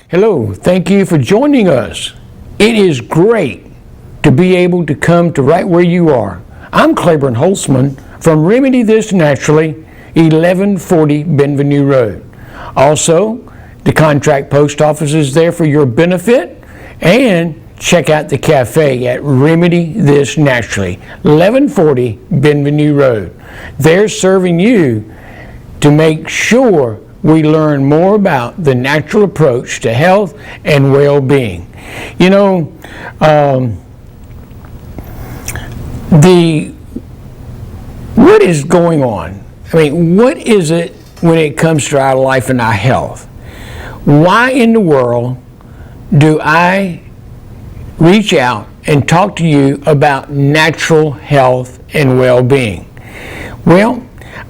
Hello, thank you for joining us. It is great to be able to come to right where you are. I'm Claiborne Holtzman from Remedy This Naturally, 1140 Benvenue Road. Also, the contract post office is there for your benefit, and check out the cafe at Remedy This Naturally, 1140 Benvenue Road. They're serving you to make sure we learn more about the natural approach to health and well-being. You know, what is going on? I mean, what is it when it comes to our life and our health? Why in the world do I reach out and talk to you about natural health and well-being? Well,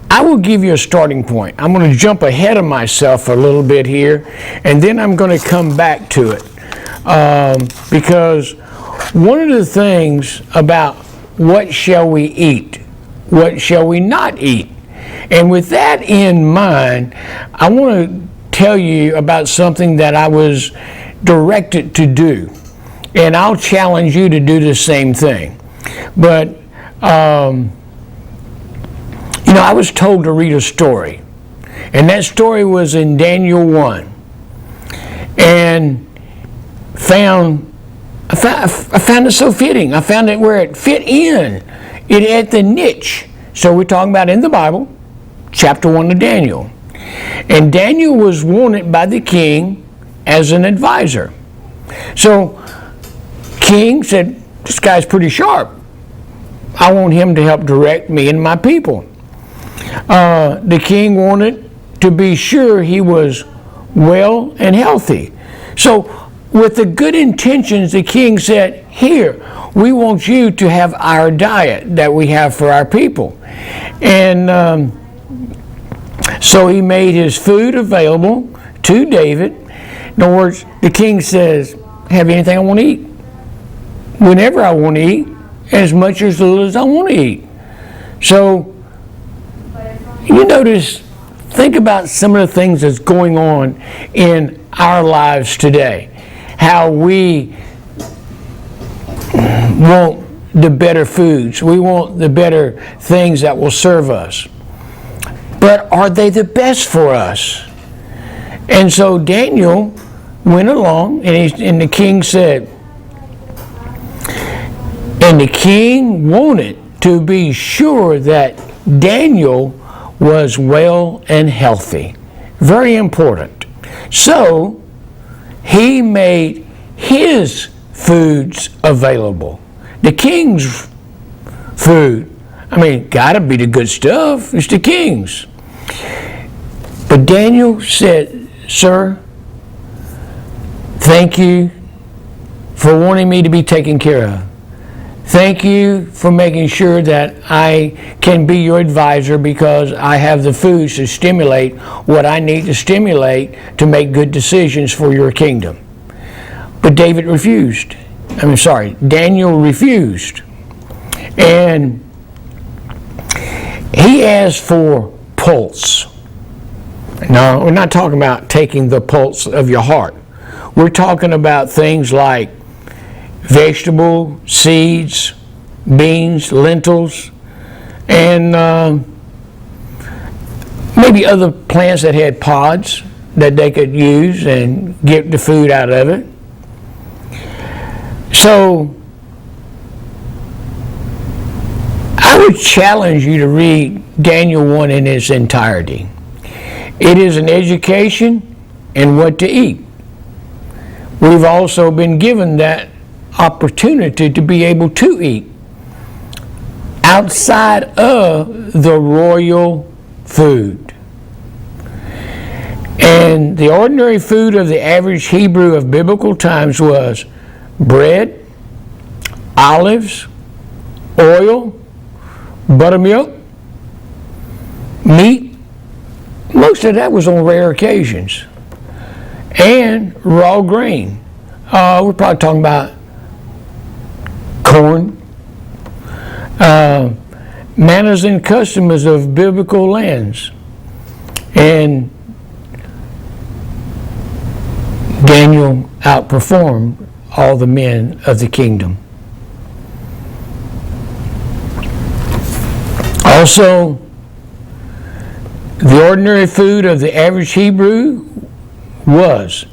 I will give you a starting point. I'm going to jump ahead of myself a little bit here, and then I'm going to come back to it. Because one of the things about what shall we eat, what shall we not eat, and with that in mind, I want to tell you about something that I was directed to do, and I'll challenge you to do the same thing. But I was told to read a story, and that story was in Daniel 1, and I found it so fitting. I found it where it fit in. It had the niche. So we're talking about in the Bible, chapter 1 of Daniel. And Daniel was wanted by the king as an advisor. So king said, this guy's pretty sharp. I want him to help direct me and my people. The king wanted to be sure he was well and healthy. So with the good intentions, the king said, here, we want you to have our diet that we have for our people. And so he made his food available to David. In other words, the king says, have anything I want to eat, whenever I want to eat, as much or as little as I want to eat. So you notice, think about some of the things that's going on in our lives today. How we want the better foods. We want the better things that will serve us. But are they the best for us? And so Daniel went along, and the king said, and the king wanted to be sure that Daniel was well and healthy. Very important. So he made his foods available. The king's food, gotta be the good stuff. It's the king's. But Daniel said, sir, thank you for wanting me to be taken care of. Thank you for making sure that I can be your advisor, because I have the foods to stimulate what I need to stimulate to make good decisions for your kingdom. But Daniel refused. And he asked for pulse. Now, we're not talking about taking the pulse of your heart. We're talking about things like vegetable, seeds, beans, lentils, and maybe other plants that had pods that they could use and get the food out of it. So I would challenge you to read Daniel 1 in its entirety. It is an education in what to eat. We've also been given that opportunity to be able to eat outside of the royal food. And the ordinary food of the average Hebrew of biblical times was bread, olives, oil, buttermilk, meat. Most of that was on rare occasions. And raw grain. We're probably talking about corn, manners and customs of biblical lands. And Daniel outperformed all the men of the kingdom. Also, the ordinary food of the average Hebrew was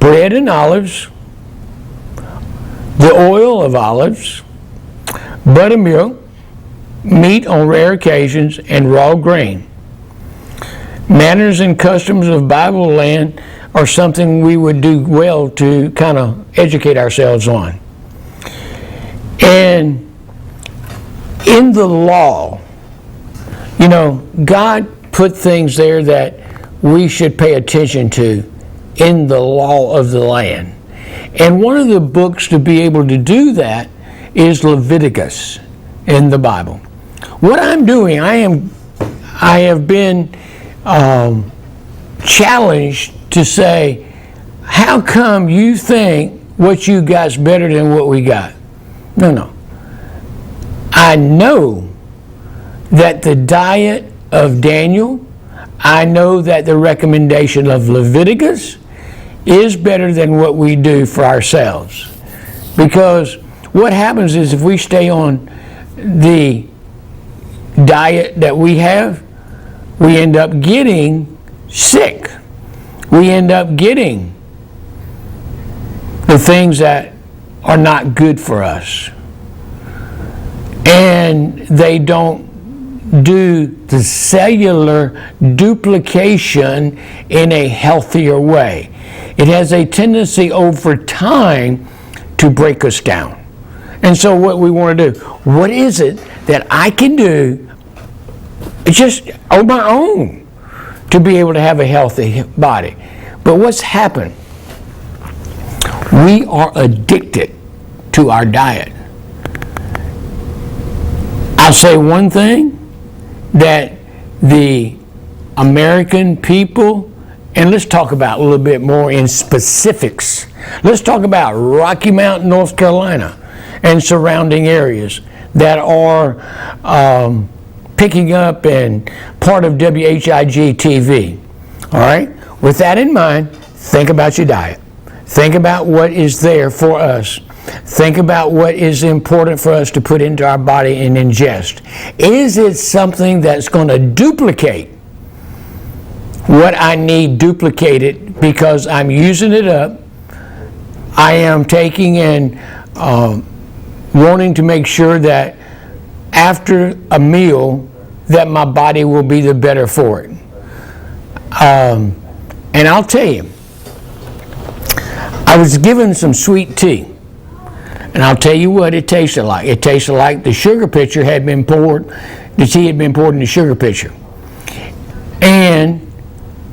bread and olives, the oil of olives, buttermilk, meat on rare occasions, and raw grain. Manners and customs of Bible land are something we would do well to kind of educate ourselves on. And in the law, God put things there that we should pay attention to in the law of the land. And one of the books to be able to do that is Leviticus in the Bible. What I'm doing, I have been challenged to say, how come you think what you got's better than what we got? No. I know that the diet of Daniel, I know that the recommendation of Leviticus is better than what we do for ourselves. Because what happens is if we stay on the diet that we have, we end up getting sick. We end up getting the things that are not good for us. And they don't do the cellular duplication in a healthier way. It has a tendency over time to break us down. And so what we want to do, what is it that I can do just on my own to be able to have a healthy body? But what's happened? We are addicted to our diet. I'll say one thing, that the American people, and let's talk about a little bit more in specifics. Let's talk about Rocky Mount, North Carolina, and surrounding areas that are picking up and part of WHIG TV. All right? With that in mind, think about your diet. Think about what is there for us. Think about what is important for us to put into our body and ingest. Is it something that's going to duplicate what I need duplicated because I'm using it up? I am taking and wanting to make sure that after a meal that my body will be the better for it. And I'll tell you, I was given some sweet tea. And I'll tell you what it tasted like. It tasted like the sugar pitcher had been poured, the tea had been poured in the sugar pitcher. And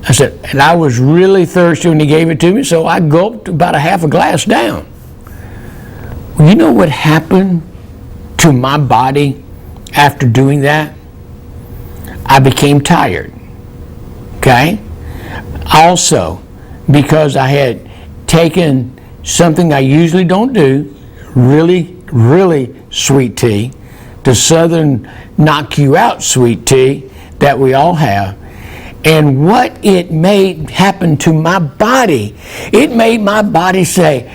I said, and I was really thirsty when he gave it to me, so I gulped about a half a glass down. Well, you know what happened to my body after doing that? I became tired. Okay? Also, because I had taken something I usually don't do, really sweet tea, the Southern knock you out sweet tea that we all have. And what it made happen to my body, it made my body say,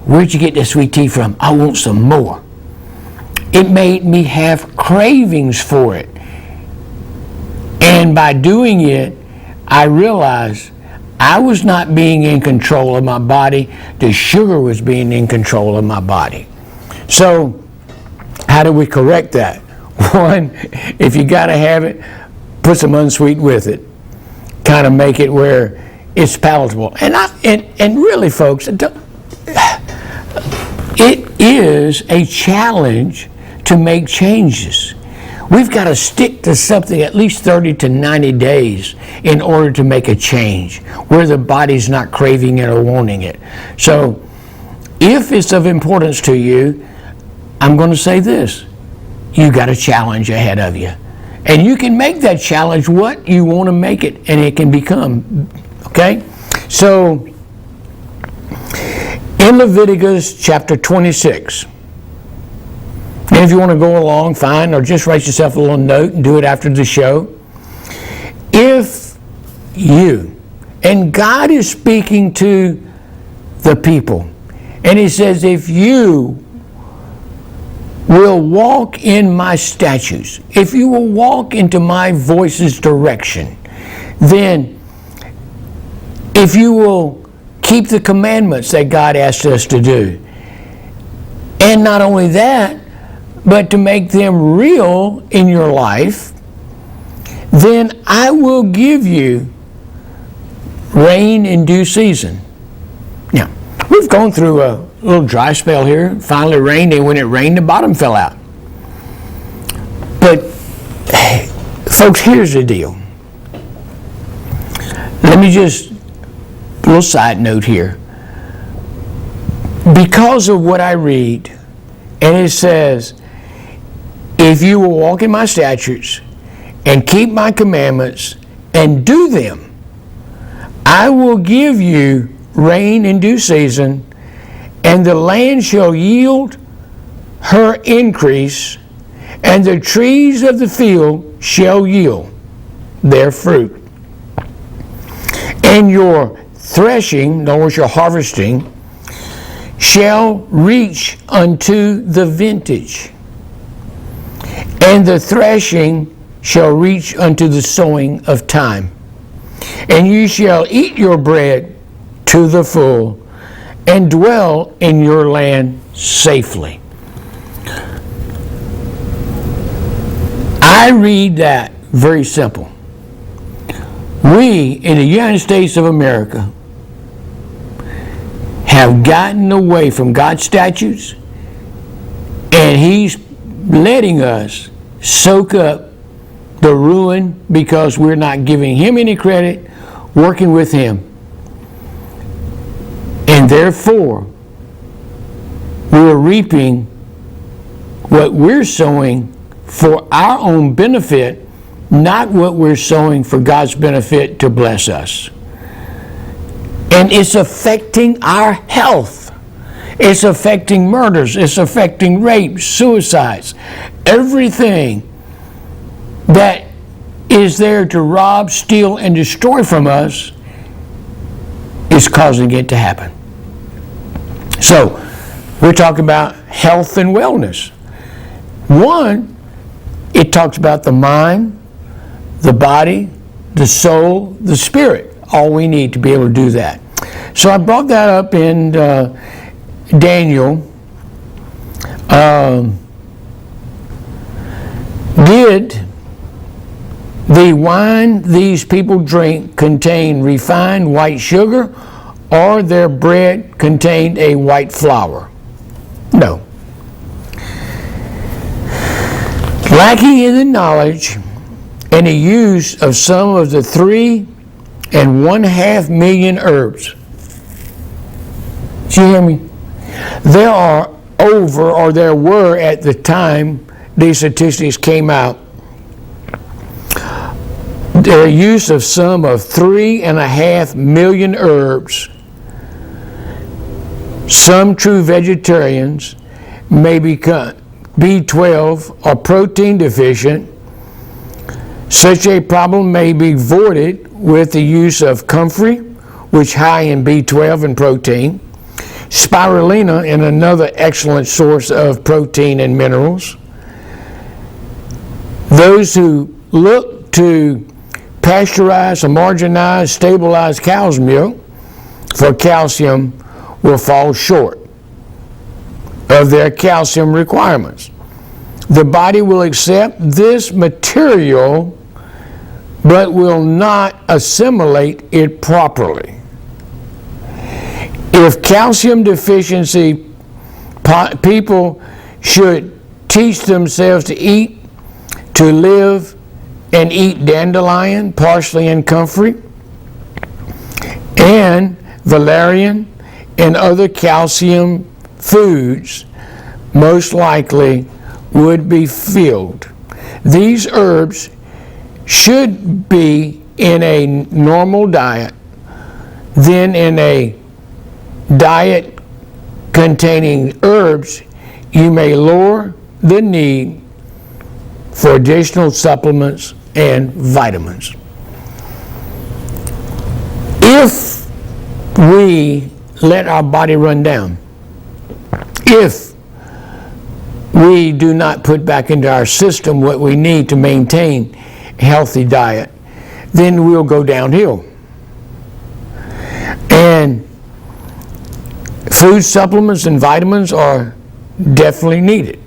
where'd you get this sweet tea from? I want some more. It made me have cravings for it. And by doing it, I realized I was not being in control of my body. The sugar was being in control of my body. So, how do we correct that? One, if you got to have it, put some unsweet with it. Kind of make it where it's palatable. And really, folks, it is a challenge to make changes. We've got to stick to something at least 30 to 90 days in order to make a change where the body's not craving it or wanting it. So if it's of importance to you, I'm going to say this. You got a challenge ahead of you. And you can make that challenge what you want to make it, and it can become, okay? So in Leviticus chapter 26, and if you want to go along, fine, or just write yourself a little note and do it after the show. If you, and God is speaking to the people. And he says, if you will walk in my statutes, if you will walk into my voice's direction, then if you will keep the commandments that God asked us to do, and not only that, but to make them real in your life, then I will give you rain in due season. Now, we've gone through a little dry spell here. Finally rained, and when it rained, the bottom fell out. But, hey, folks, here's the deal. Let me just, a little side note here. Because of what I read, and it says, if you will walk in my statutes and keep my commandments and do them, I will give you rain in due season, and the land shall yield her increase, and the trees of the field shall yield their fruit. And your threshing, in other words, your harvesting, shall reach unto the vintage, and the threshing shall reach unto the sowing of time. And you shall eat your bread to the full, and dwell in your land safely. I read that very simple. We in the United States of America have gotten away from God's statutes, and He's letting us soak up the ruin because we're not giving Him any credit, working with Him. And therefore, we're reaping what we're sowing for our own benefit, not what we're sowing for God's benefit to bless us. And it's affecting our health. It's affecting murders. It's affecting rapes, suicides. Everything that is there to rob, steal, and destroy from us is causing it to happen. So, we're talking about health and wellness. One, it talks about the mind, the body, the soul, the spirit. All we need to be able to do that. So I brought that up in Daniel. Did the wine these people drink contain refined white sugar, or their bread contained a white flour? No. Lacking in the knowledge and the use of some of the 3.5 million herbs. Do you hear me? There were at the time these statistics came out, the use of some of 3.5 million herbs. Some true vegetarians may become B12 or protein deficient. Such a problem may be avoided with the use of comfrey, which is high in B12 and protein, spirulina, and another excellent source of protein and minerals. Those who look to pasteurize, homogenize, stabilize cow's milk for calcium will fall short of their calcium requirements. The body will accept this material but will not assimilate it properly. If calcium deficiency, people should teach themselves to eat, to live, and eat dandelion, parsley, and comfrey, and valerian, and other calcium foods most likely would be filled. These herbs should be in a normal diet, then in a diet containing herbs, you may lower the need for additional supplements and vitamins. If we let our body run down. If we do not put back into our system what we need to maintain a healthy diet, then we'll go downhill. And food supplements and vitamins are definitely needed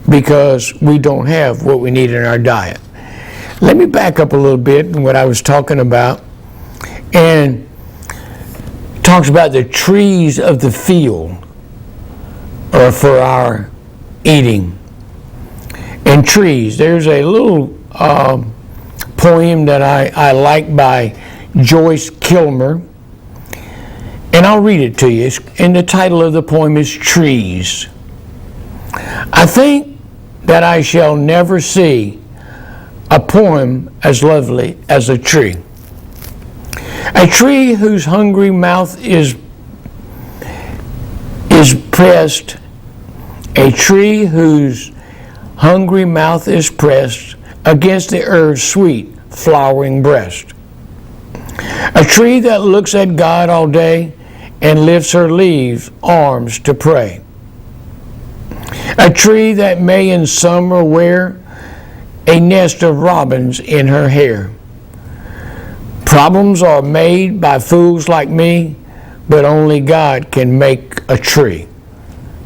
because we don't have what we need in our diet. Let me back up a little bit in what I was talking about, and talks about the trees of the field are for our eating. And trees, there's a little poem that I like by Joyce Kilmer, and I'll read it to you. And the title of the poem is Trees. I think that I shall never see a poem as lovely as a tree. A tree whose hungry mouth is pressed. A tree whose hungry mouth is pressed against the earth's sweet flowering breast. A tree that looks at God all day and lifts her leaves arms to pray. A tree that may in summer wear a nest of robins in her hair. Problems are made by fools like me, but only God can make a tree.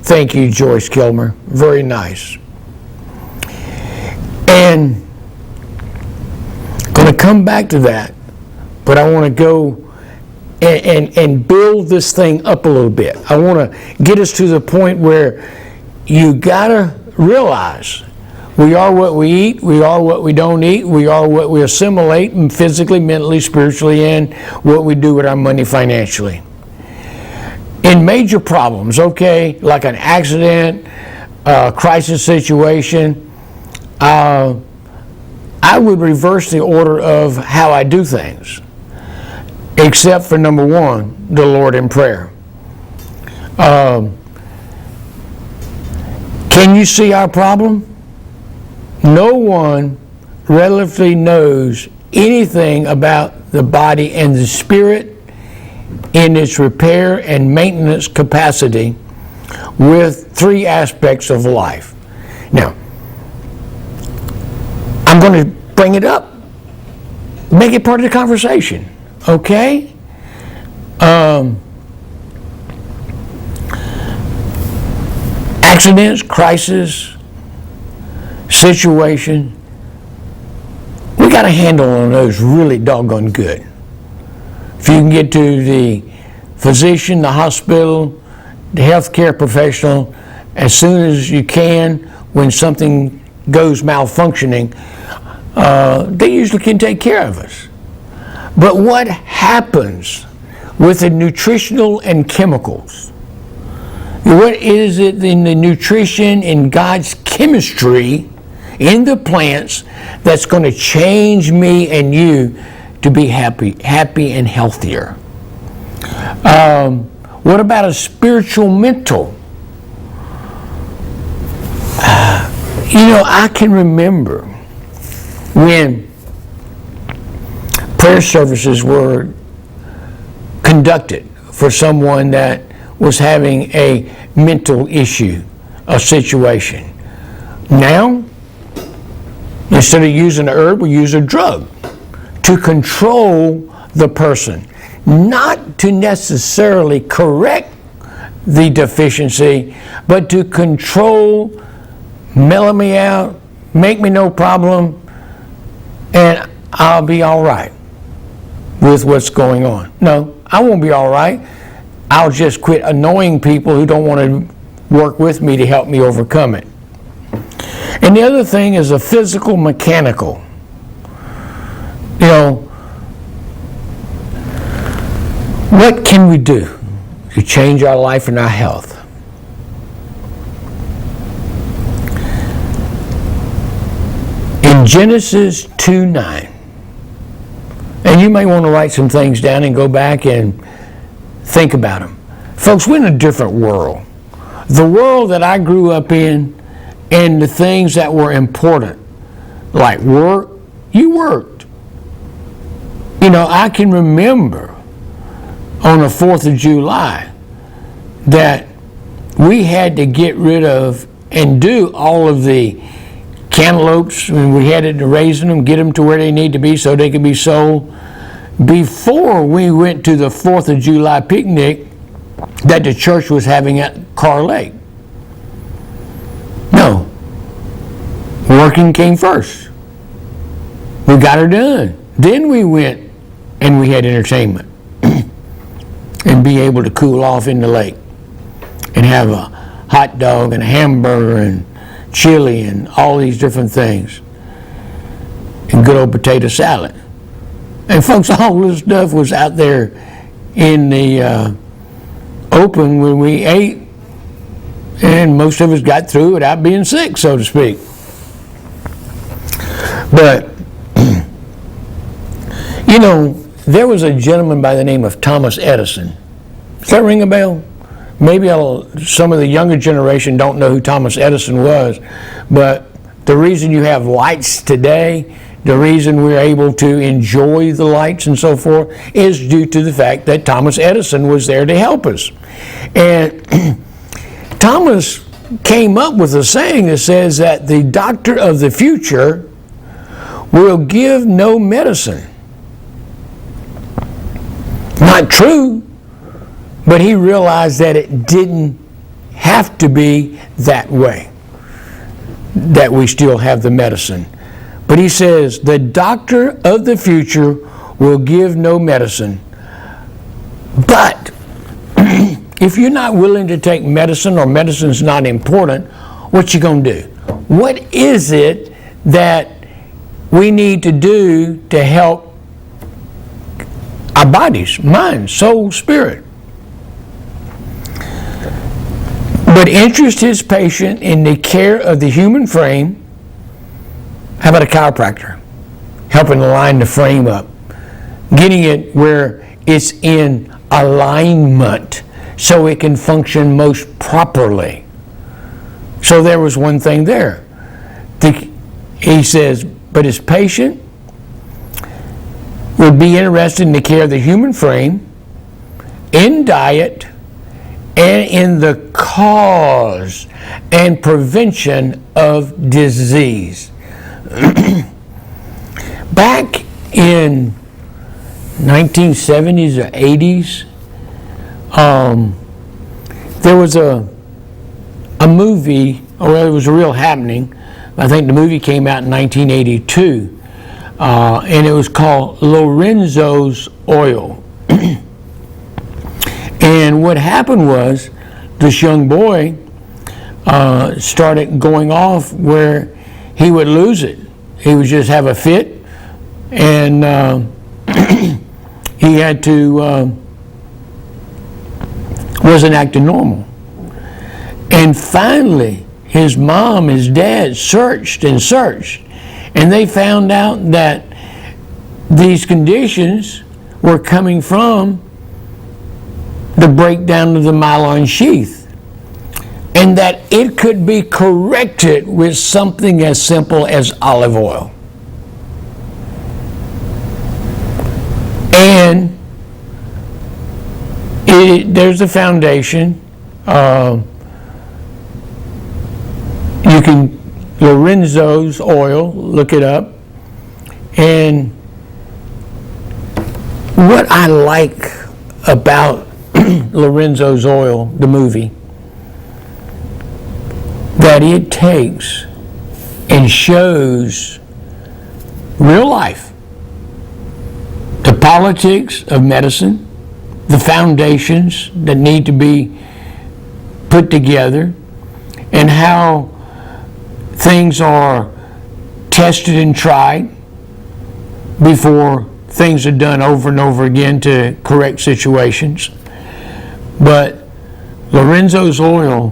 Thank you, Joyce Kilmer. Very nice. And I'm going to come back to that, but I want to go and build this thing up a little bit. I want to get us to the point where you got to realize we are what we eat, we are what we don't eat, we are what we assimilate and physically, mentally, spiritually, and what we do with our money financially. In major problems, okay, like an accident, crisis situation, I would reverse the order of how I do things, except for number one, the Lord in prayer. Can you see our problem? No one relatively knows anything about the body and the spirit in its repair and maintenance capacity with three aspects of life. Now, I'm going to bring it up, make it part of the conversation, okay? Accidents, crisis, situation, we got a handle on those really doggone good. If you can get to the physician, the hospital, the healthcare professional, as soon as you can, when something goes malfunctioning, they usually can take care of us. But what happens with the nutritional and chemicals? What is it in the nutrition, in God's chemistry, in the plants, that's going to change me and you to be happy and healthier? What about a spiritual mental? I can remember when prayer services were conducted for someone that was having a mental issue, a situation. Now, instead of using a herb, we use a drug to control the person, not to necessarily correct the deficiency, but to control, mellow me out, make me no problem, and I'll be all right with what's going on. No, I won't be all right. I'll just quit annoying people who don't want to work with me to help me overcome it. And the other thing is a physical mechanical. What can we do to change our life and our health? In Genesis 2:9, and you may want to write some things down and go back and think about them. Folks, we're in a different world. The world that I grew up in and the things that were important, like work, you worked. I can remember on the 4th of July, that we had to get rid of and do all of the cantaloupes, and we had to raise them, get them to where they need to be so they could be sold before we went to the 4th of July picnic that the church was having at Carr Lake. No. Working came first. We got her done. Then we went and we had entertainment and be able to cool off in the lake and have a hot dog and a hamburger and chili and all these different things and good old potato salad. And folks, all this stuff was out there in the open when we ate, and most of us got through without being sick, so to speak. But, you know, there was a gentleman by the name of Thomas Edison. Does that ring a bell? Maybe some of the younger generation don't know who Thomas Edison was, but the reason you have lights today, the reason we're able to enjoy the lights and so forth, is due to the fact that Thomas Edison was there to help us. And Thomas came up with a saying that says that the doctor of the future will give no medicine. Not true, but he realized that it didn't have to be that way, that we still have the medicine. But he says, the doctor of the future will give no medicine. But if you're not willing to take medicine, or medicine's not important, what you gonna do? What is it that we need to do to help our bodies, mind, soul, spirit? But interest his patient in the care of the human frame. How about a chiropractor? Helping line the frame up. Getting it where it's in alignment so it can function most properly. So there was one thing there. He says, but his patient would be interested in the care of the human frame, in diet, and in the cause and prevention of disease. Back in 1970s or 80s, there was a movie, or it was a real happening. I think the movie came out in 1982, and it was called Lorenzo's Oil. And what happened was, this young boy started going off where he would lose it. He would just have a fit, and he had to, wasn't acting normal. And finally, his mom, his dad searched and searched, and they found out that these conditions were coming from the breakdown of the myelin sheath, and that it could be corrected with something as simple as olive oil. And there's a foundation. You can, Lorenzo's Oil, look it up. And what I like about Lorenzo's Oil, the movie, that it takes and shows real life, the politics of medicine, the foundations that need to be put together, and how things are tested and tried before things are done over and over again to correct situations. But Lorenzo's Oil,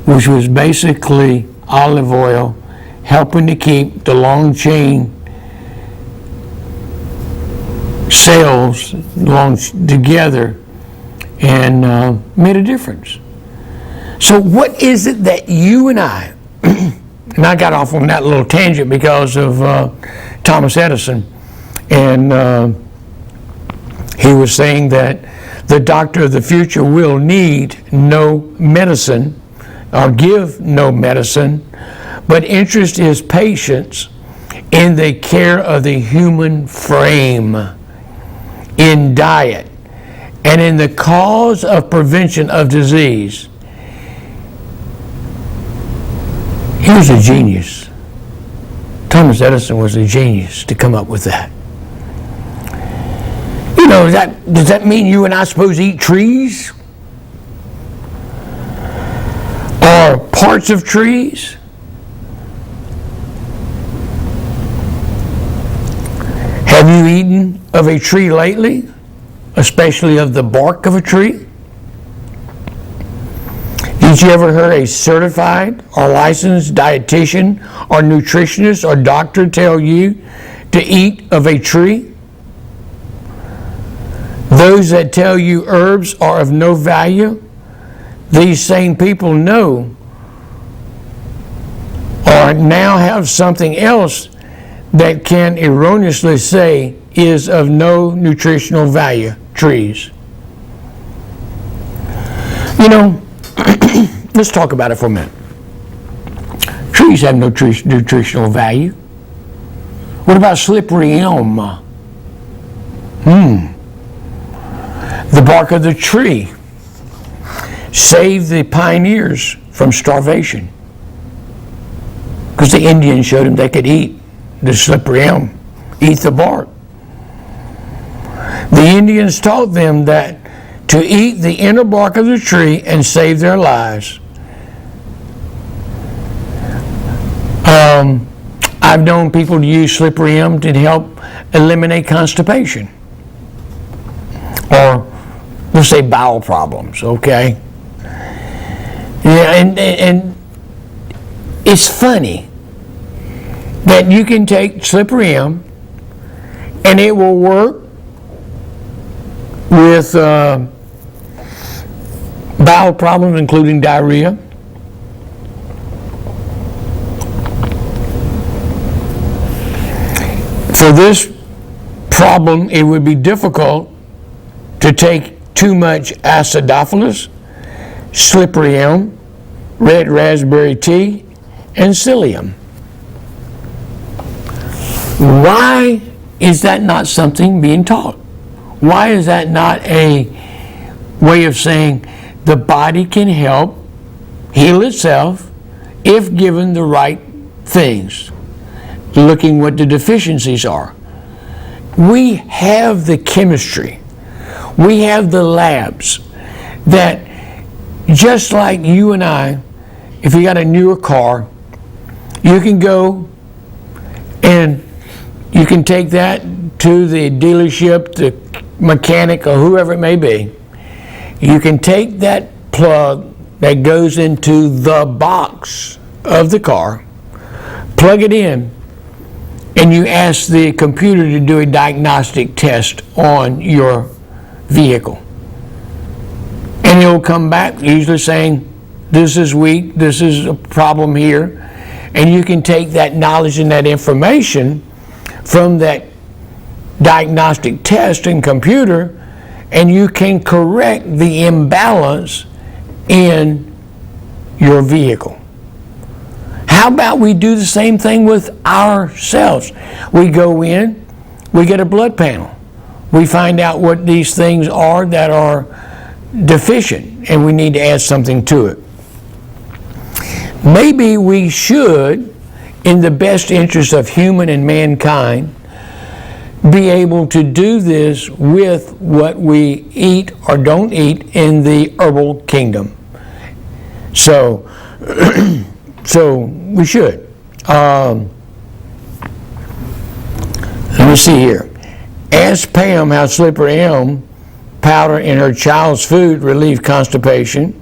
which was basically olive oil, helping to keep the long chain cells long together, and made a difference. So what is it that you and I, and I got off on that little tangent because of Thomas Edison, and He was saying that the doctor of the future will need no medicine or give no medicine, but interest his patients in the care of the human frame, in diet, and in the cause of prevention of disease. He was a genius. Thomas Edison was a genius to come up with that. You know, does that mean you and I supposed to eat trees? Or parts of trees? Have you eaten of a tree lately? Especially of the bark of a tree? Did you ever hear a certified or licensed dietitian or nutritionist or doctor tell you to eat of a tree? Those that tell you herbs are of no value, these same people know or now have something else that can erroneously say is of no nutritional value, trees. You know, let's talk about it for a minute. Trees have no nutritional value. What about slippery elm? The bark of the tree saved the pioneers from starvation, because the Indians showed them they could eat the slippery elm, eat the bark. The Indians taught them that to eat the inner bark of the tree and save their lives. I've known people to use slippery elm to help eliminate constipation, or we'll say bowel problems, okay? Yeah, and it's funny that you can take slippery elm and it will work with bowel problems, including diarrhea. For this problem, it would be difficult to take too much acidophilus, slippery elm, red raspberry tea, and psyllium. Why is that not something being taught? Why is that not a way of saying the body can help heal itself if given the right things? Looking what the deficiencies are. We have the chemistry. We have the labs that, just like you and I, if you got a newer car, you can go and you can take that to the dealership, the mechanic, or whoever it may be. You can take that plug that goes into the box of the car, plug it in, and you ask the computer to do a diagnostic test on your vehicle. And it'll come back usually saying, this is weak, this is a problem here. And you can take that knowledge and that information from that diagnostic test and computer, and you can correct the imbalance in your vehicle. How about we do the same thing with ourselves? We go in, we get a blood panel. We find out what these things are that are deficient, and we need to add something to it. Maybe we should, in the best interest of human and mankind, be able to do this with what we eat or don't eat in the herbal kingdom. So we should. Let me see here. Ask Pam how slippery elm powder in her child's food relieve constipation.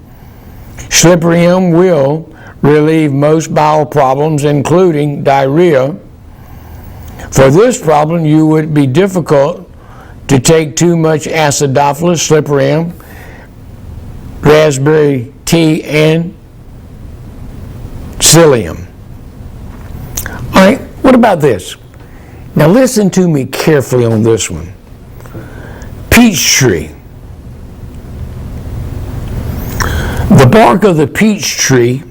Slippery elm will relieve most bowel problems, including diarrhea. For this problem, you would be difficult to take too much acidophilus, slippery elm, raspberry tea, and psyllium. All right, what about this? Now listen to me carefully on this one. Peach tree. The bark of the peach tree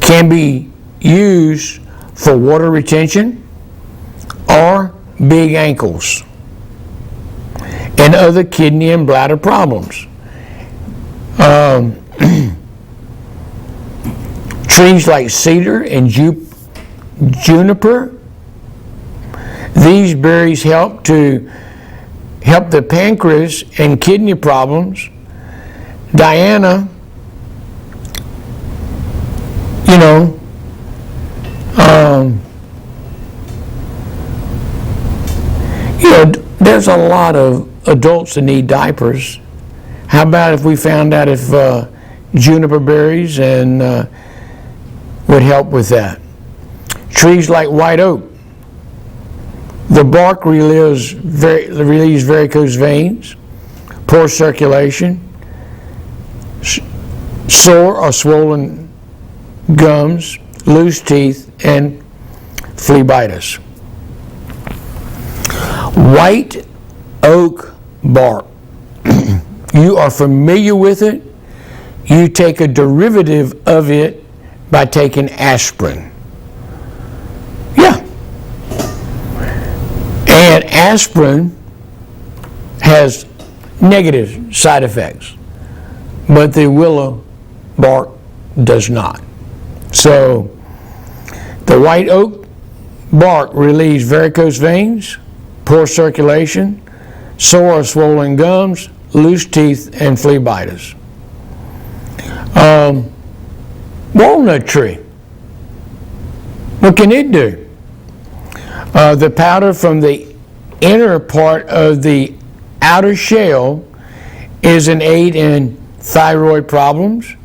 can be used for water retention or big ankles and other kidney and bladder problems. Trees like cedar and juniper, these berries help the pancreas and kidney problems. Diana, there's a lot of adults that need diapers. How about if we found out if juniper berries and would help with that? Trees like white oak, the bark relieves varicose veins, poor circulation, sore or swollen gums, loose teeth, and phlebitis. White oak bark. You are familiar with it. You take a derivative of it by taking aspirin. Yeah. And aspirin has negative side effects, but the willow bark does not. So the white oak bark relieves varicose veins, poor circulation, sore or swollen gums, loose teeth, and phlebitis. Walnut tree. What can it do? The powder from the inner part of the outer shell is an aid in thyroid problems,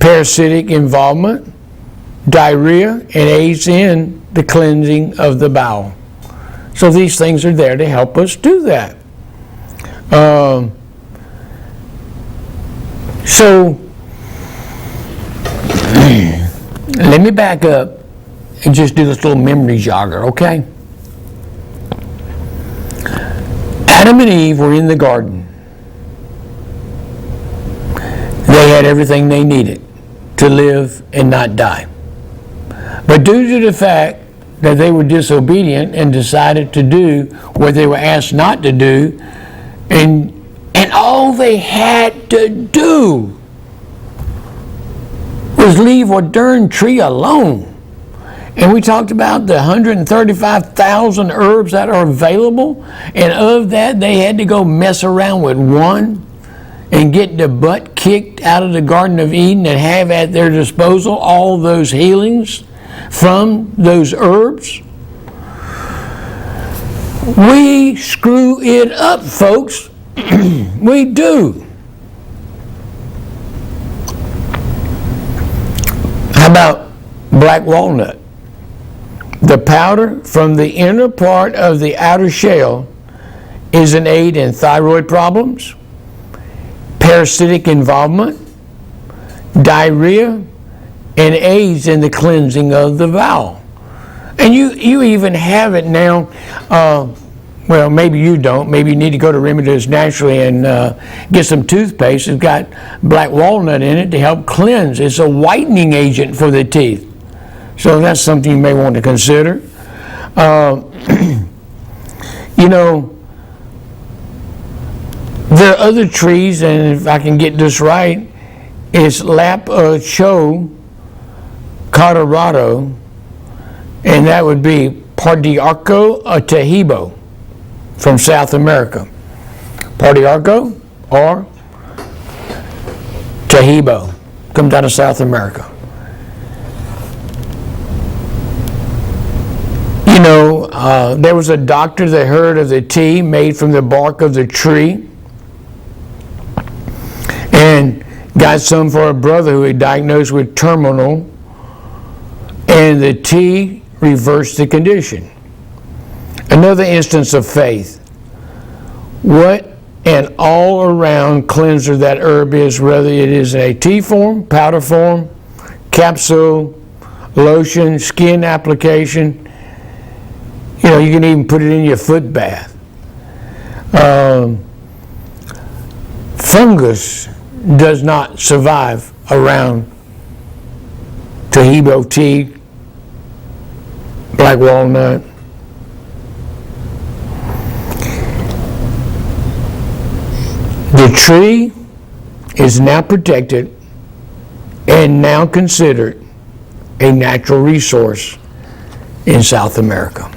parasitic involvement, diarrhea, and aids in the cleansing of the bowel. So these things are there to help us do that. So let me back up and just do this little memory jogger, okay? Adam and Eve were in the garden. They had everything they needed to live and not die. But due to the fact that they were disobedient and decided to do what they were asked not to do, and all they had to do was leave a darn tree alone. And we talked about the 135,000 herbs that are available, and of that they had to go mess around with one and get the butt kicked out of the Garden of Eden and have at their disposal all those healings from those herbs. We screw it up, folks. We do. How about black walnut? The powder from the inner part of the outer shell is an aid in thyroid problems, parasitic involvement, diarrhea, and aids in the cleansing of the bowel. And you even have it now. Well, maybe you don't. Maybe you need to go to Remedies Naturally and get some toothpaste. It's got black walnut in it to help cleanse. It's a whitening agent for the teeth. So that's something you may want to consider. There are other trees, and if I can get this right, it's Lapacho Colorado, and that would be Pardiarco Tahibo from South America. Pardiarco or Tahibo comes out of South America. There was a doctor that heard of the tea made from the bark of the tree and got some for a brother who was diagnosed with terminal, and the tea reversed the condition. Another instance of faith. What an all-around cleanser that herb is, whether it is in a tea form, powder form, capsule, lotion, skin application. You can even put it in your foot bath. Fungus does not survive around Tahitian tea, black walnut. The tree is now protected and now considered a natural resource in South America.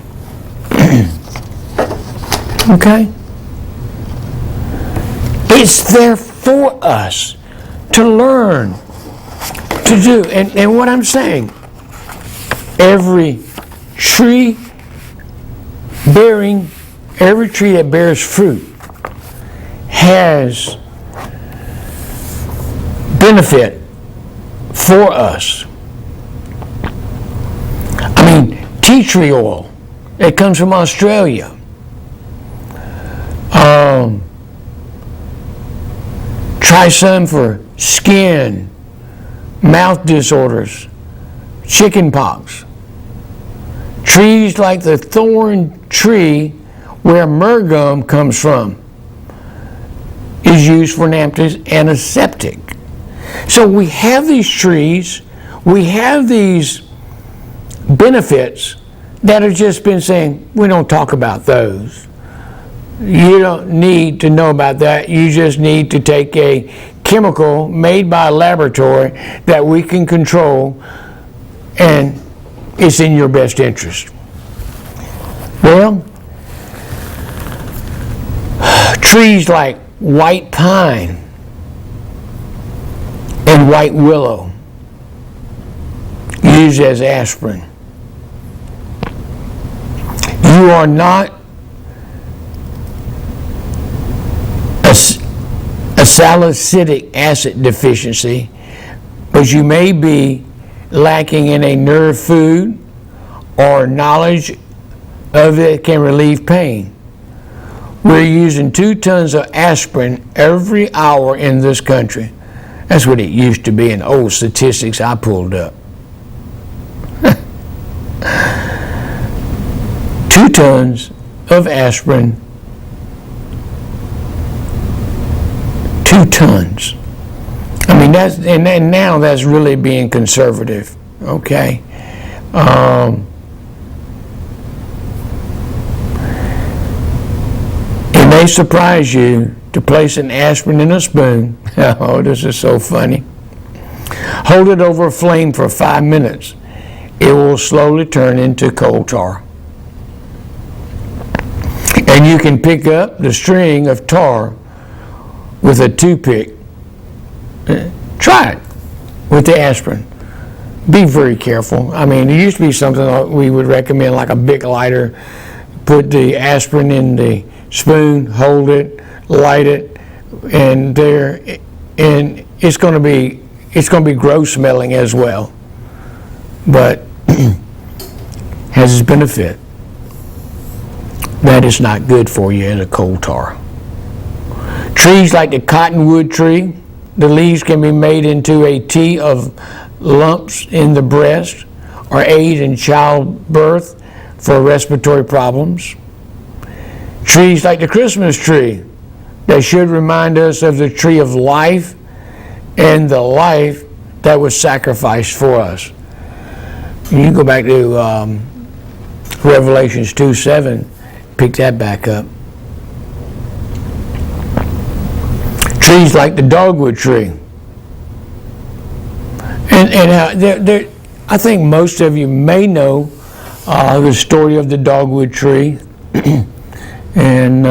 Okay? It's there for us to learn, to do. And what I'm saying, every tree that bears fruit has benefit for us. I mean, tea tree oil, it comes from Australia. Try some for skin, mouth disorders, chicken pox. Trees like the thorn tree where myrrh gum comes from is used for antiseptic. So we have these trees, we have these benefits that have just been saying, we don't talk about those. You don't need to know about that. You just need to take a chemical made by a laboratory that we can control, and it's in your best interest. Well, trees like white pine and white willow used as aspirin. You are not a salicylic acid deficiency, but you may be lacking in a nerve food or knowledge of it can relieve pain. We're using 2 tons of aspirin every hour in this country. That's what it used to be in old statistics I pulled up. 2 tons of aspirin. 2 tons. I mean, that's, and now that's really being conservative, okay? It may surprise you to place an aspirin in a spoon. Oh, this is so funny. Hold it over a flame for 5 minutes. It will slowly turn into coal tar. And you can pick up the string of tar with a toothpick. Try it with the aspirin. Be very careful. I mean, it used to be something that we would recommend, like a Bic lighter. Put the aspirin in the spoon, hold it, light it, and it's going to be gross smelling as well, but has its benefit. That is not good for you as a coal tar. Trees like the cottonwood tree, the leaves can be made into a tea of lumps in the breast or aid in childbirth for respiratory problems. Trees like the Christmas tree, that should remind us of the tree of life and the life that was sacrificed for us. You can go back to Revelations 2:7, pick that back up. Trees like the dogwood tree. And I think most of you may know the story of the dogwood tree and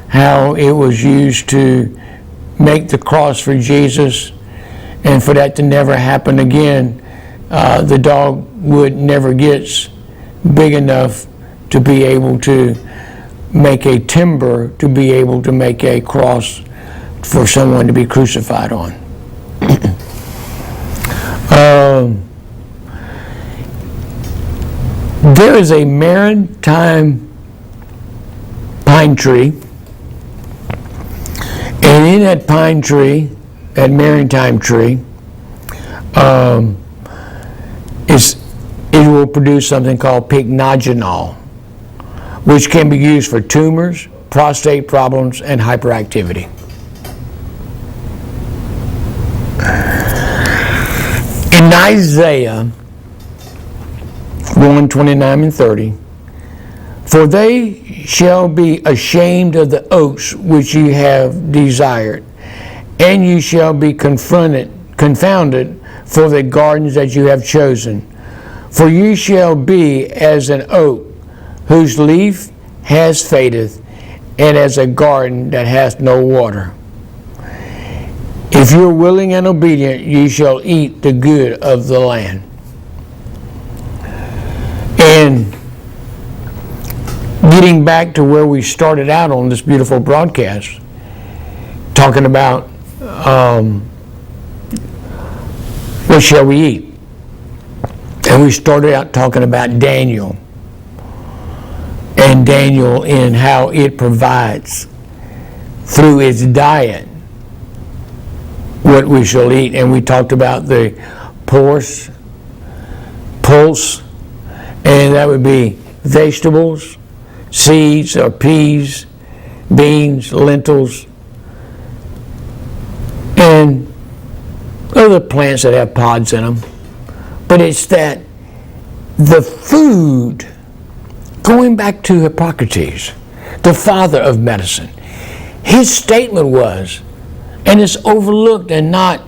how it was used to make the cross for Jesus, and for that to never happen again. The dogwood never gets big enough to be able to make a timber to be able to make a cross for someone to be crucified on. There is a maritime pine tree, and in that pine tree, that maritime tree, it will produce something called pycnogenol, which can be used for tumors, prostate problems, and hyperactivity. In Isaiah 1:29 and 30, for they shall be ashamed of the oaks which ye have desired, and ye shall be confounded for the gardens that you have chosen. For ye shall be as an oak whose leaf has fadeth, and as a garden that hath no water. If you are willing and obedient, ye shall eat the good of the land. And getting back to where we started out on this beautiful broadcast, talking about what shall we eat? And we started out talking about Daniel, and Daniel in how it provides through its diet what we shall eat. And we talked about the pulse, and that would be vegetables, seeds or peas, beans, lentils, and other plants that have pods in them. But it's that the food, going back to Hippocrates, the father of medicine, his statement was, and it's overlooked and not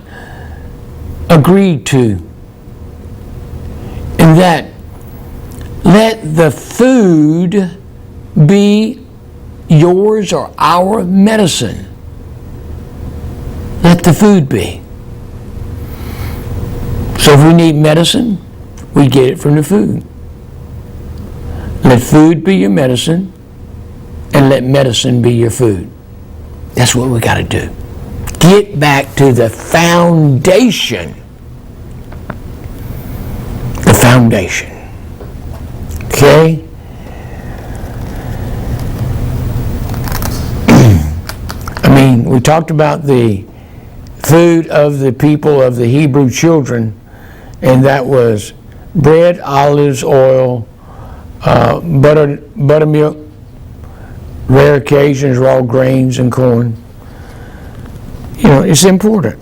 agreed to, in that let the food be yours or our medicine. Let the food be. So if we need medicine, we get it from the food. Let food be your medicine, and let medicine be your food. That's what we got to do. Get back to the foundation. The foundation. Okay? I mean, we talked about the food of the people of the Hebrew children, and that was bread, olives, oil, buttermilk, rare occasions, raw grains and corn. You know, it's important.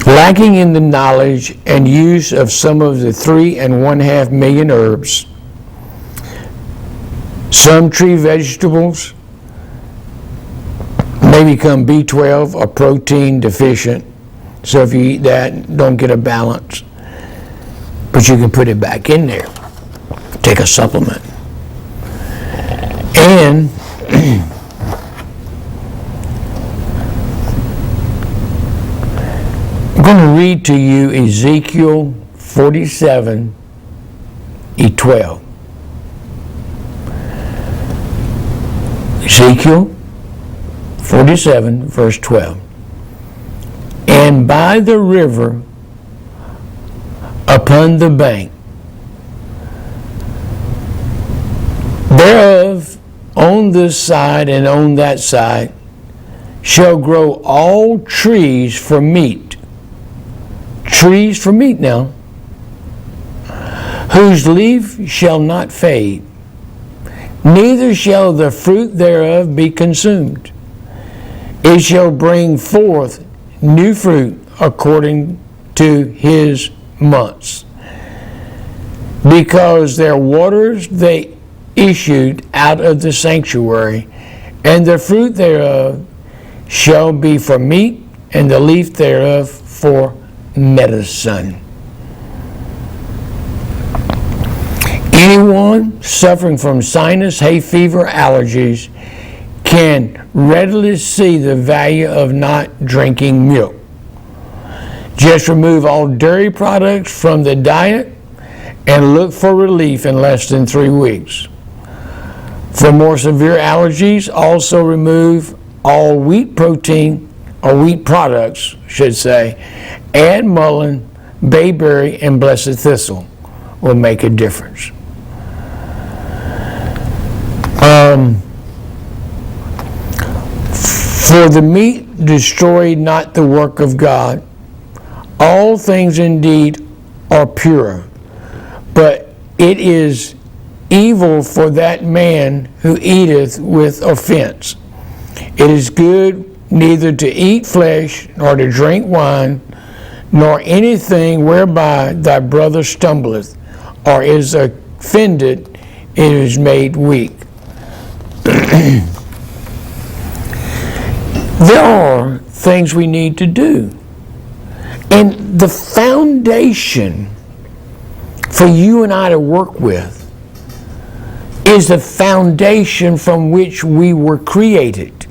Lacking in the knowledge and use of some of the 3.5 million herbs, some tree vegetables may become B12 or protein deficient. So if you eat that, don't get a balance. But you can put it back in there. Take a supplement. And I'm going to read to you Ezekiel 47:12. Ezekiel 47, verse 12. And by the river upon the bank thereof, on this side and on that side, shall grow all trees for meat. Trees for meat now, whose leaf shall not fade, neither shall the fruit thereof be consumed. It shall bring forth new fruit according to his months. Because their waters they issued out of the sanctuary, and the fruit thereof shall be for meat, and the leaf thereof for medicine. Anyone suffering from sinus, hay fever, allergies can readily see the value of not drinking milk. Just remove all dairy products from the diet and look for relief in less than 3 weeks. For more severe allergies, also remove all wheat protein, or wheat products, should say. Add mullein, bayberry, and blessed thistle will make a difference. For the meat destroy not the work of God. All things indeed or pure, but it is evil for that man who eateth with offense. It is good neither to eat flesh, nor to drink wine, nor anything whereby thy brother stumbleth, or is offended, it is made weak. There are things we need to do. And the foundation for you and I to work with is the foundation from which we were created.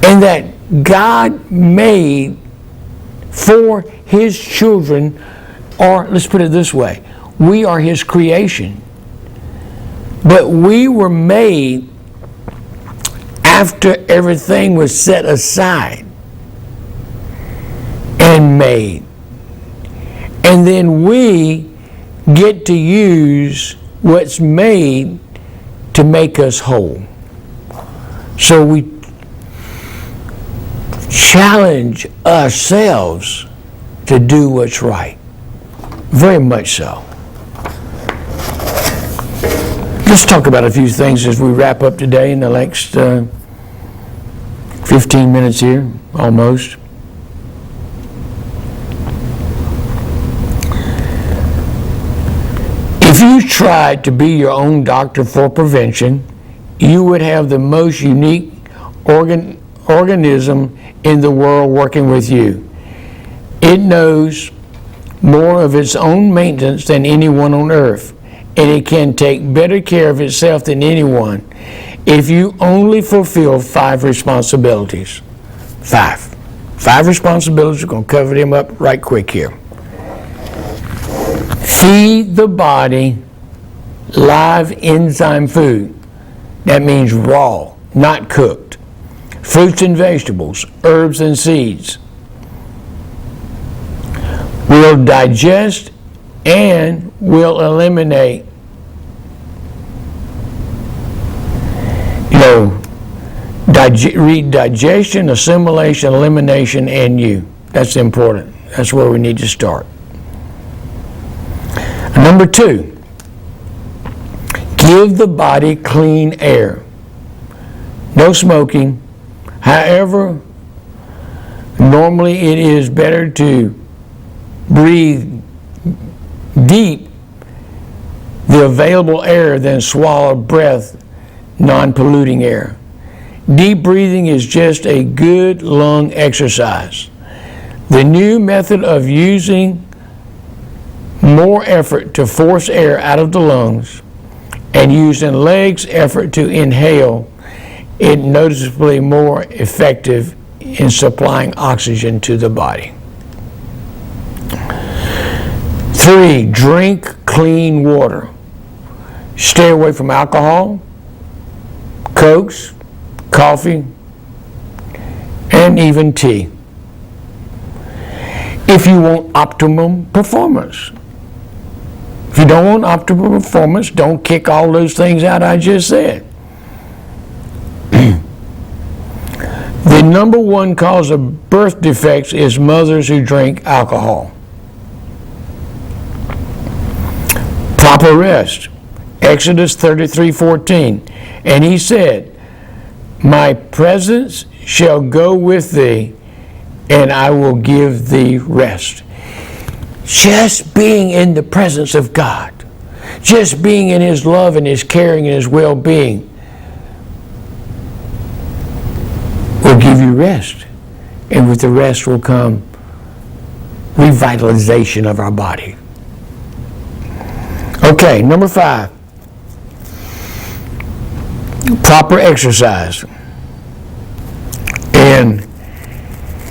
And that God made for His children, or let's put it this way, we are His creation. But we were made after everything was set aside and made. And then we get to use what's made to make us whole. So we challenge ourselves to do what's right. Very much so. Let's talk about a few things as we wrap up today in the next 15 minutes here, almost. If you tried to be your own doctor for prevention, you would have the most unique organism in the world working with you. It knows more of its own maintenance than anyone on earth, and it can take better care of itself than anyone if you only fulfill 5 responsibilities. 5. 5 responsibilities. We're going to cover them up right quick here. Feed the body live enzyme food. That means raw, not cooked. Fruits and vegetables, herbs and seeds. Will digest and will eliminate, read digestion, assimilation, elimination, and you. That's important. That's where we need to start. Number 2, give the body clean air. No smoking. However, normally it is better to breathe deep the available air than swallow breath non-polluting air. Deep breathing is just a good lung exercise. The new method of using more effort to force air out of the lungs and using legs effort to inhale it noticeably more effective in supplying oxygen to the body. 3, drink clean water. Stay away from alcohol, Cokes, coffee, and even tea. If you want optimum performance. If you don't want optimal performance, don't kick all those things out I just said. The number 1 cause of birth defects is mothers who drink alcohol. Proper rest. Exodus 33:14. And he said, my presence shall go with thee, and I will give thee rest. Just being in the presence of God, just being in His love and His caring and His well-being will give you rest. And with the rest will come revitalization of our body. Okay, number 5. Proper exercise. And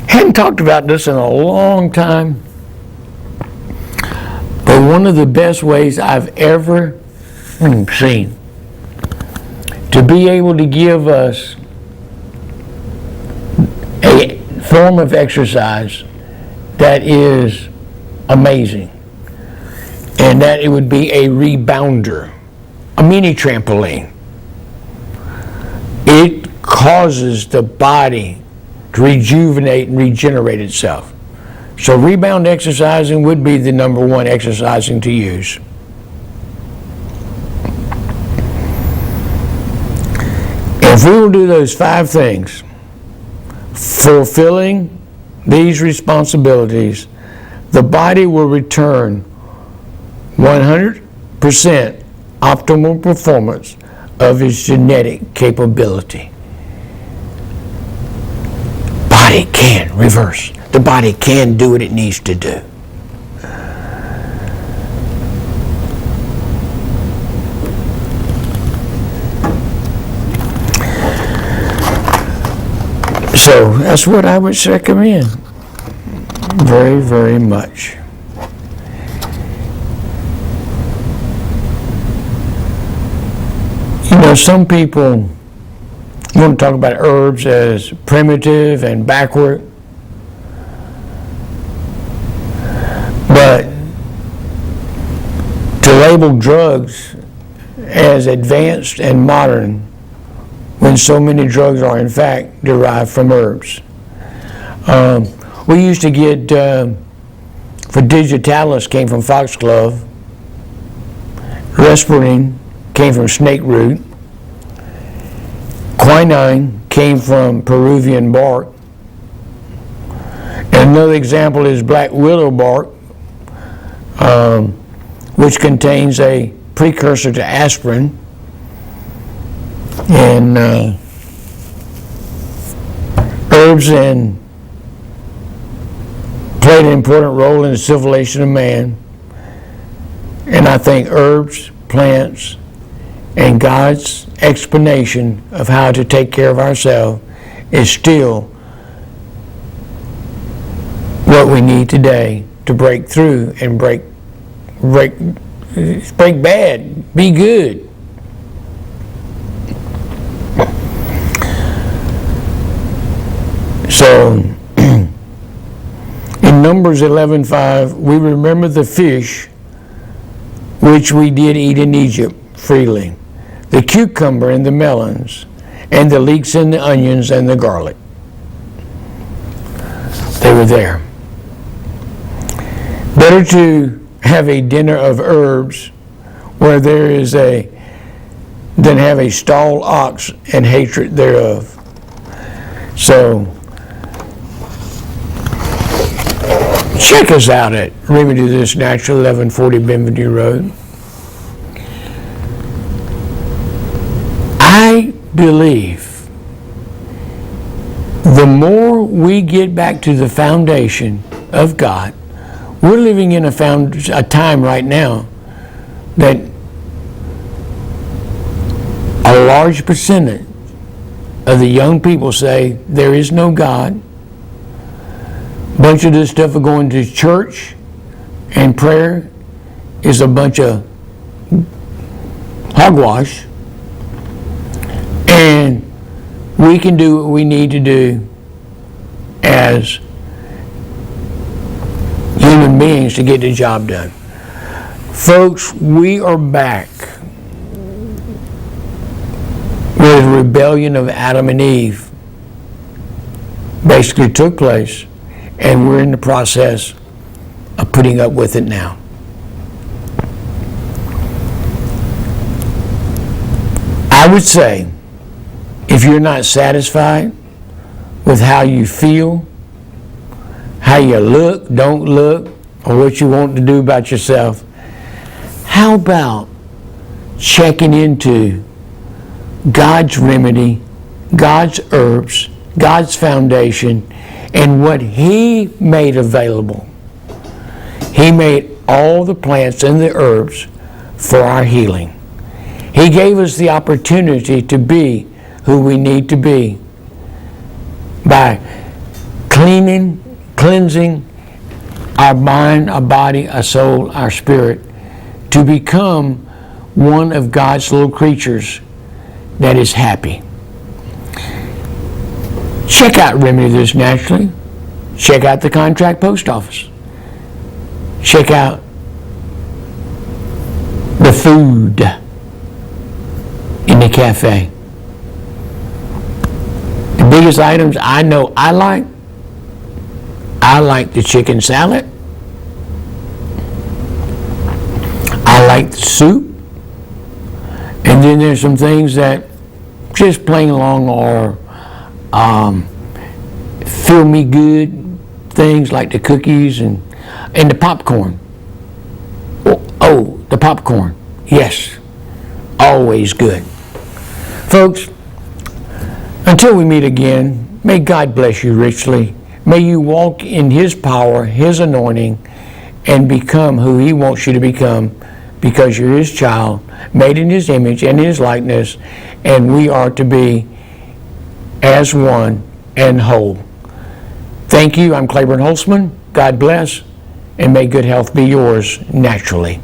hadn't talked about this in a long time, but one of the best ways I've ever seen to be able to give us a form of exercise that is amazing, and that it would be a rebounder, a mini trampoline. It causes the body to rejuvenate and regenerate itself. So rebound exercising would be the number one exercising to use. If we will do those 5 things, fulfilling these responsibilities, the body will return 100% optimal performance of its genetic capability. Body can reverse. The body can do what it needs to do. So that's what I would recommend very, very much. You know, some people want to talk about herbs as primitive and backward, but to label drugs as advanced and modern when so many drugs are in fact derived from herbs. We used to get, for digitalis came from foxglove, Respirine came from snake root, quinine came from Peruvian bark, and another example is black widow bark, which contains a precursor to aspirin, and herbs and played an important role in the civilization of man. And I think herbs, plants, and God's explanation of how to take care of ourselves is still what we need today to break through and break bad, be good. So, in Numbers 11:5, we remember the fish which we did eat in Egypt freely, the cucumber and the melons, and the leeks and the onions and the garlic. They were there. Better to have a dinner of herbs where there is than have a stalled ox and hatred thereof. So, check us out at Remedy This Natural, 1140 Benvenue Road. I believe the more we get back to the foundation of God, we're living in a time right now that a large percentage of the young people say there is no God. A bunch of this stuff of going to church and prayer is a bunch of hogwash. And we can do what we need to do as human beings to get the job done. Folks, we are back where the rebellion of Adam and Eve basically took place, and we're in the process of putting up with it now. I would say, if you're not satisfied with how you feel, how you look, don't look, or what you want to do about yourself, how about checking into God's remedy, God's herbs, God's foundation, and what He made available? He made all the plants and the herbs for our healing. He gave us the opportunity to be who we need to be by cleansing our mind, our body, our soul, our spirit, to become one of God's little creatures that is happy. Check out Remedy This Naturally. Check out the Contract Post Office. Check out the food in the cafe. The biggest items I know I I like the chicken salad. I like the soup. And then there's some things that just plain along are feel me good things, like the cookies and the popcorn. Oh, the popcorn. Yes, always good. Folks, until we meet again, may God bless you richly. May you walk in His power, His anointing, and become who He wants you to become, because you're His child, made in His image and His likeness, and we are to be as one and whole. Thank you. I'm Claiborne Holtzman. God bless, and may good health be yours naturally.